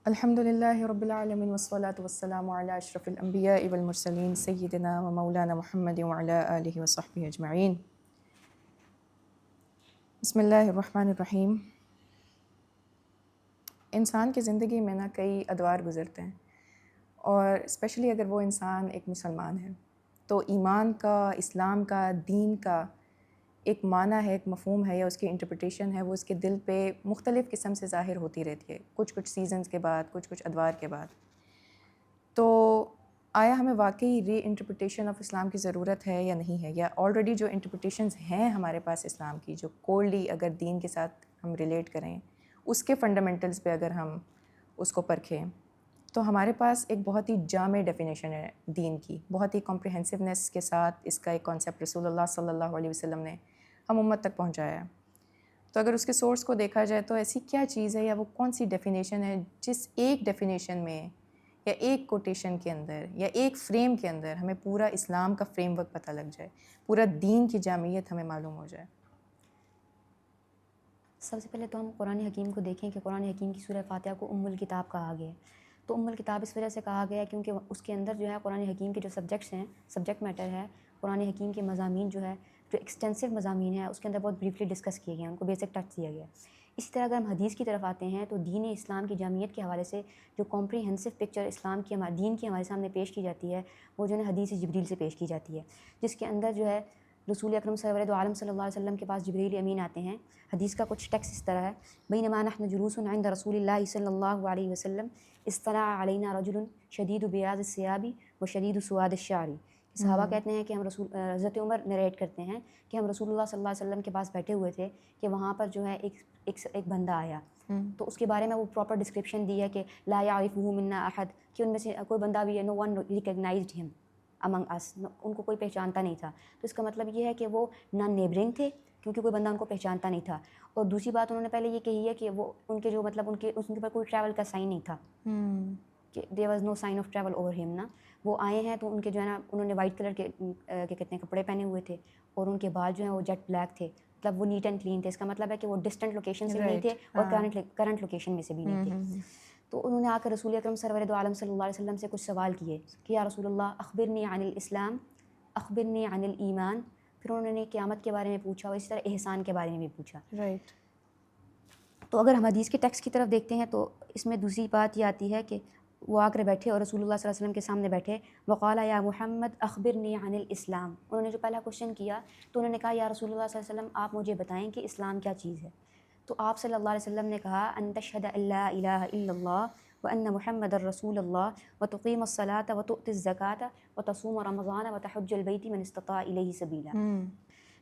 الحمد للہ رب العالمین والصلاة والسلام علی اشرف الانبیاء والمرسلین سیدنا و مولانا محمد وعلی آلہ وصحبہ اجمعین. بسم اللہ الرحمن الرحیم. انسان کی زندگی میں کئی ادوار گزرتے ہیں، اور اسپیشلی اگر وہ انسان ایک مسلمان ہے تو ایمان کا، اسلام کا، دین کا ایک معنی ہے، ایک مفہوم ہے، یا اس کی انٹرپریٹیشن ہے، وہ اس کے دل پہ مختلف قسم سے ظاہر ہوتی رہتی ہے، کچھ سیزنز کے بعد، کچھ ادوار کے بعد. تو آیا ہمیں واقعی ری انٹرپریٹیشن آف اسلام کی ضرورت ہے یا نہیں ہے، یا آلریڈی جو انٹرپریٹیشنز ہیں ہمارے پاس اسلام کی، جو کولڈلی اگر دین کے ساتھ ہم ریلیٹ کریں، اس کے فنڈامنٹلز پہ اگر ہم اس کو پرکھیں، تو ہمارے پاس ایک بہت ہی جامع ڈیفینیشن ہے دین کی، بہت ہی کمپریہنسونیس کے ساتھ اس کا ایک کانسیپٹ رسول اللہ صلی اللہ علیہ وسلم نے ہم امت تک پہنچایا ہے. تو اگر اس کے سورس کو دیکھا جائے تو ایسی کیا چیز ہے، یا وہ کون سی ڈیفینیشن ہے جس ایک ڈیفینیشن میں یا ایک کوٹیشن کے اندر یا ایک فریم کے اندر ہمیں پورا اسلام کا فریم ورک پتہ لگ جائے، پورا دین کی جامعیت ہمیں معلوم ہو جائے. سب سے پہلے تو ہم قرآن حکیم کو دیکھیں کہ قرآن حکیم کی سورہ فاتحہ کو ام الکتاب کہا گیا ہے. تو ام الکتاب اس وجہ سے کہا گیا ہے کیونکہ اس کے اندر جو ہے قرآن حکیم کے جو سبجیکٹس ہیں، سبجیکٹ میٹر ہے، قرآن حکیم کے مضامین جو ہے، جو ایکسٹینسو مضامین ہیں، اس کے اندر بہت بریفلی ڈسکس کیے گئے ہیں، ان کو بیسک ٹچ دیا گیا ہے. اسی طرح اگر ہم حدیث کی طرف آتے ہیں تو دین اسلام کی جامعیت کے حوالے سے جو کمپریہنسو پکچر اسلام کی، دین کی ہمارے سامنے پیش کی جاتی ہے، وہ جو ہے حدیث جبریل سے پیش کی جاتی ہے، جس کے اندر جو ہے رسول اکرم سرور عالم صلی اللہ علیہ وسلم کے پاس جبریل امین آتے ہیں. حدیث کا کچھ ٹیکسٹ اس طرح ہے: بینما نحن جلوس عند رسول اللہ صلی اللہ علیہ وسلم اطلع علینا رجل شدید بیاض الثیاب و شدید سواد الشعر. صحابہ کہتے ہیں کہ ہم حضرت عمر نریٹ کرتے ہیں کہ ہم رسول اللہ صلی اللہ علیہ وسلم کے پاس بیٹھے ہوئے تھے کہ وہاں پر جو ہے ایک بندہ آیا. تو اس کے بارے میں وہ پراپر ڈسکرپشن دی ہے کہ لا یعرفہ منا احد، کہ ان میں سے کوئی بندہ بھی ہے، نو ون ریکگنائزڈ ہم امنگ اس، ان کو کوئی پہچانتا نہیں تھا. تو اس کا مطلب یہ ہے کہ وہ نان نیبرنگ تھے، کیونکہ کوئی بندہ ان کو پہچانتا نہیں تھا. اور دوسری بات انہوں نے پہلے یہ کہی ہے کہ وہ ان کے جو مطلب ان کے اوپر کوئی ٹریول کا سائن نہیں تھا، کہ there was no sign of travel over ہم نا. وہ آئے ہیں تو ان کے جو ہے نا، انہوں نے وائٹ کلر کے کیا کہتے ہیں کپڑے پہنے ہوئے تھے، اور ان کے بال جو ہیں وہ جیٹ بلیک تھے، مطلب وہ نیٹ اینڈ کلین تھے. اس کا مطلب ہے کہ وہ ڈسٹنٹ لوکیشن سے بھی نہیں تھے اور کرنٹ لوکیشن میں سے بھی نہیں تھے. تو انہوں نے آ کر رسول اکرم سرور عالم صلی اللہ علیہ وسلم سے کچھ سوال کیے کہ یا رسول اللہ اخبرنی عن الاسلام، اخبرنی عن الایمان. پھر انہوں نے قیامت کے بارے میں پوچھا، اور اسی طرح احسان کے بارے میں بھی پوچھا. رائٹ. تو اگر ہم حدیث کے ٹیکسٹ کی طرف دیکھتے ہیں تو اس میں دوسری بات یہ آتی ہے کہ وہ آ کر بیٹھے اور رسول اللہ صلی اللہ علیہ وسلم کے سامنے بیٹھے. وقال یا محمد اخبرنی عن الاسلام. انہوں نے جو پہلا کوشچن کیا تو انہوں نے کہا یا رسول اللہ صلی اللہ علیہ وسلم آپ مجھے بتائیں کہ اسلام کیا چیز ہے. تو آپ صلی اللہ علیہ وسلم نے کہا ان تشہد ان لا الہ الا اللہ وان محمد الرسول اللہ وتقیم الصلاۃ وتؤتی الزکاۃ وتصوم رمضان وتحج البیت من استطاع الیہ سبیلا.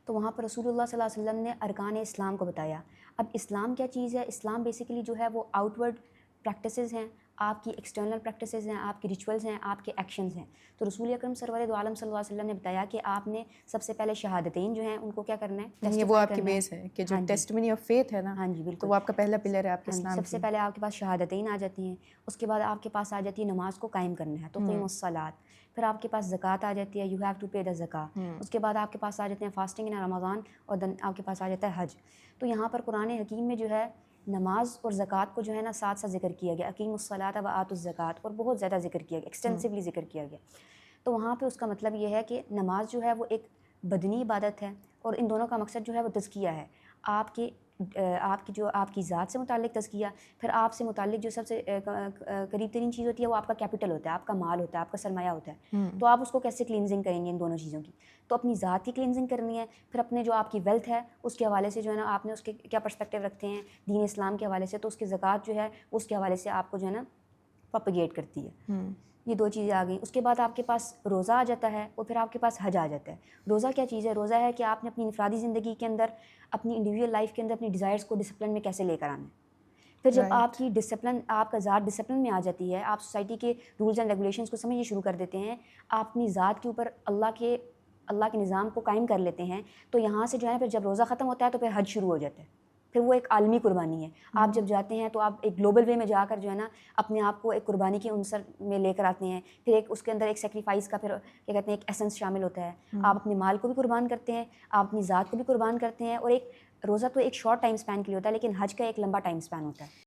تو وہاں پر رسول اللہ صلی اللہ علیہ وسلم نے ارکان اسلام کو بتایا. اب اسلام کیا چیز ہے؟ اسلام بیسیکلی جو ہے وہ آؤٹ ورڈ پریکٹسز ہیں، آپ کی ایکسٹرنل پریکٹسز ہیں، آپ کی ریچولز ہیں، آپ کے ایکشنز ہیں. تو رسول اکرم سرور عالم صلی اللہ علیہ وسلم نے بتایا کہ آپ نے سب سے پہلے شہادتین جو ہیں ان کو کیا کرنا ہے، یہ وہ آپ کی بیس ہے کہ جو ٹیسٹمنی آف فیتھ ہے نا. ہاں جی بالکل، تو وہ آپ کا پہلا پلر ہے آپ کے اسلام. سب سے پہلے آپ کے پاس شہادتین آ جاتی ہیں، اس کے بعد آپ کے پاس آ جاتی ہے نماز کو قائم کرنا ہے، تو تقیم الصلاۃ. پھر آپ کے پاس زکوٰۃ آ جاتی ہے، یو ہیو ٹو پے دا زکوٰۃ. اس کے بعد آپ کے پاس آ جاتے ہیں فاسٹنگ ان رمضان، اور دین آپ کے پاس آ جاتا ہے حج. تو یہاں پر قرآن حکیم میں جو ہے نماز اور زکوٰۃ کو جو ہے نا ساتھ ساتھ ذکر کیا گیا، اقیموا الصلاۃ وآتوا الزکاۃ، اور بہت زیادہ ذکر کیا گیا، ایکسٹینسولی ذکر کیا گیا. تو وہاں پہ اس کا مطلب یہ ہے کہ نماز جو ہے وہ ایک بدنی عبادت ہے، اور ان دونوں کا مقصد جو ہے وہ تزکیہ ہے، آپ کی جو آپ کی ذات سے متعلق تزکیہ. پھر آپ سے متعلق جو سب سے قریب ترین چیز ہوتی ہے وہ آپ کا کیپٹل ہوتا ہے، آپ کا مال ہوتا ہے، آپ کا سرمایہ ہوتا ہے. تو آپ اس کو کیسے کلینزنگ کریں گے ان دونوں چیزوں کی؟ تو اپنی ذات کی کلینزنگ کرنی ہے، پھر اپنے جو آپ کی ویلتھ ہے اس کے حوالے سے جو ہے نا آپ نے اس کے کیا پرسپیکٹیو رکھتے ہیں دین اسلام کے حوالے سے، تو اس کی زکوٰۃ جو ہے اس کے حوالے سے آپ کو جو ہے نا پروپیگیٹ کرتی ہے. یہ دو چیزیں آ گئیں. اس کے بعد آپ کے پاس روزہ آ جاتا ہے، اور پھر آپ کے پاس حج آ جاتا ہے. روزہ کیا چیز ہے؟ روزہ ہے کہ آپ نے اپنی انفرادی زندگی کے اندر، اپنی انڈیویجول لائف کے اندر اپنی ڈیزائرس کو ڈسپلن میں کیسے لے کر آنا ہے. پھر جب آپ کی ڈسپلن، آپ کا ذات ڈسپلن میں آ جاتی ہے، آپ سوسائٹی کے رولز اینڈ ریگولیشنس کو سمجھنا شروع کر دیتے ہیں، آپ اپنی ذات کے اوپر اللہ کے نظام کو قائم کر لیتے ہیں. تو یہاں سے جو ہے نا پھر جب روزہ ختم ہوتا ہے تو پھر حج شروع ہو جاتا ہے. پھر وہ ایک عالمی قربانی ہے. آپ جب جاتے ہیں تو آپ ایک گلوبل وے میں جا کر جو ہے نا اپنے آپ کو ایک قربانی کے عنصر میں لے کر آتے ہیں. پھر ایک اس کے اندر ایک سیکریفائس کا پھر کیا کہتے ہیں ایک ایسنس شامل ہوتا ہے. آپ اپنے مال کو بھی قربان کرتے ہیں، آپ اپنی ذات کو بھی قربان کرتے ہیں. اور ایک روزہ تو ایک شارٹ ٹائم اسپین کے لیے ہوتا ہے، لیکن حج کا ایک لمبا ٹائم اسپین ہوتا ہے.